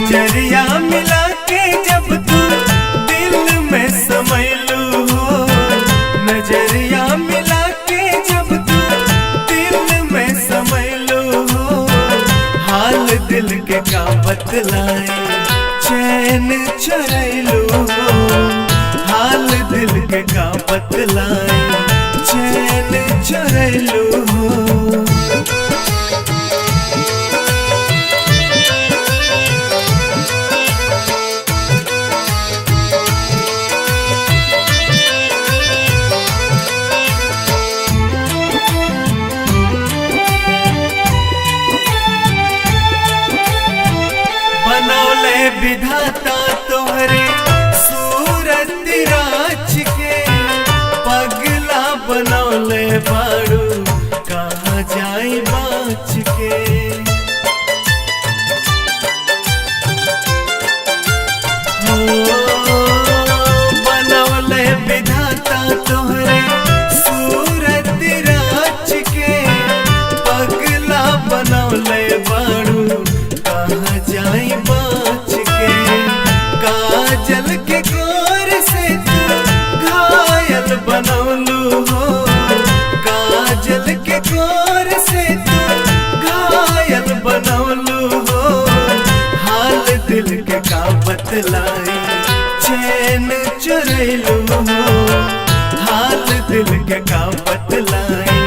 नजरिया मिला के जब तू दिल में समैलू हो, नजरिया मिला के जब तू दिल में समैलू हो, हाल दिल के का बतलाए चैन चुरैलू हो, हाल दिल के का बतलाए चैन चुरैलू हो। बनौले विधाता तोहरे सूरत राज के, पगला बनौले बाड़ू कहाँ जाई बाच के। बनौले विधाता तोहरे सूरत राज के, पगला बनौले बाड़ू कहाँ जाई बाच के। काजल के गोर से तू घायल बनौलू हो, काजल के गोर से तू घायल बनौलू हो, हाल दिल के का बतलाई चैन चुरैलू हो, हाल दिल के का बतलाई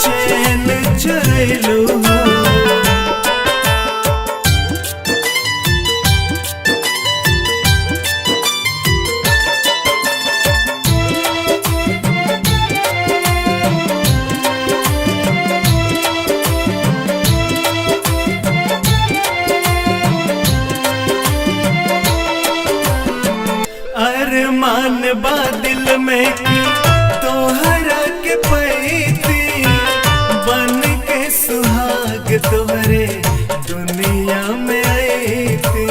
चैन चुरैलू हो। अरमान बा दिल में की तोहरा के पैती, बन के सुहाग तोहरे दुनिया में आईती।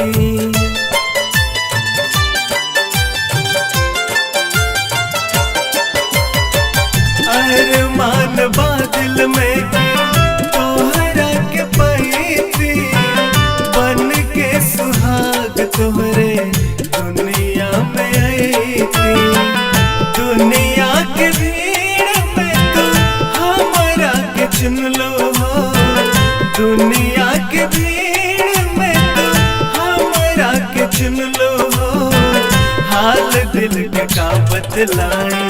अरमान बा दिल में की तोहरा के पैती, बन के सुहाग तोहरे दुनिया में आईती। दुनिया के भीड़ में तू हमरा के चुन लो हो, दुनिया के भीड़ में तू हमरा के चुन लो हो, हाल दिल के का बतलाई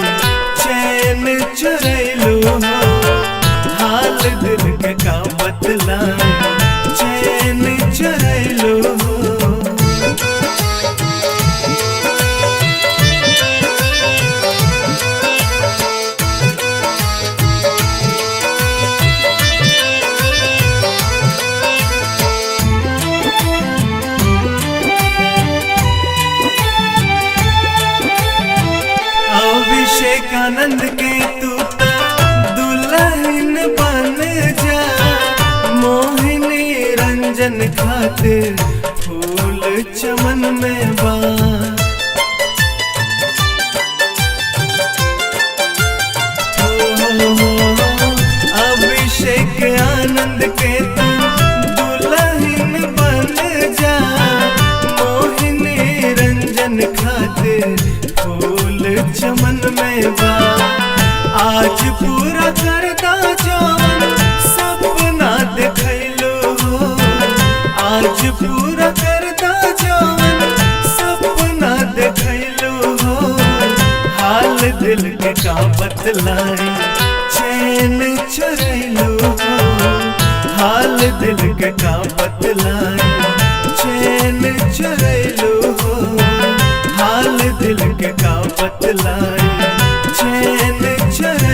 चैन चुरैलू हो, हाल दिल के का बतलाई चैन चुरैलू हो। अभिषेक आनंद के तू दुल्हन बन जा, मोहिनी रंजन खातिर फूल चमन में बा। अभिषेक आनंद के तू दुल्हन बन जा, मोहिनी रंजन खातिर फूल चमन में बा। आज पूरा करदा जौन सपना देखैलू हो, आज पूरा करदा जौन सपना देखैलू हो, हाल दिल के का बतलाई चैन चुरैलू हो, हाल दिल के का बतलाई चैन चुरैलू हो, हाल दिल के का बतलाई चैन चुरैलू।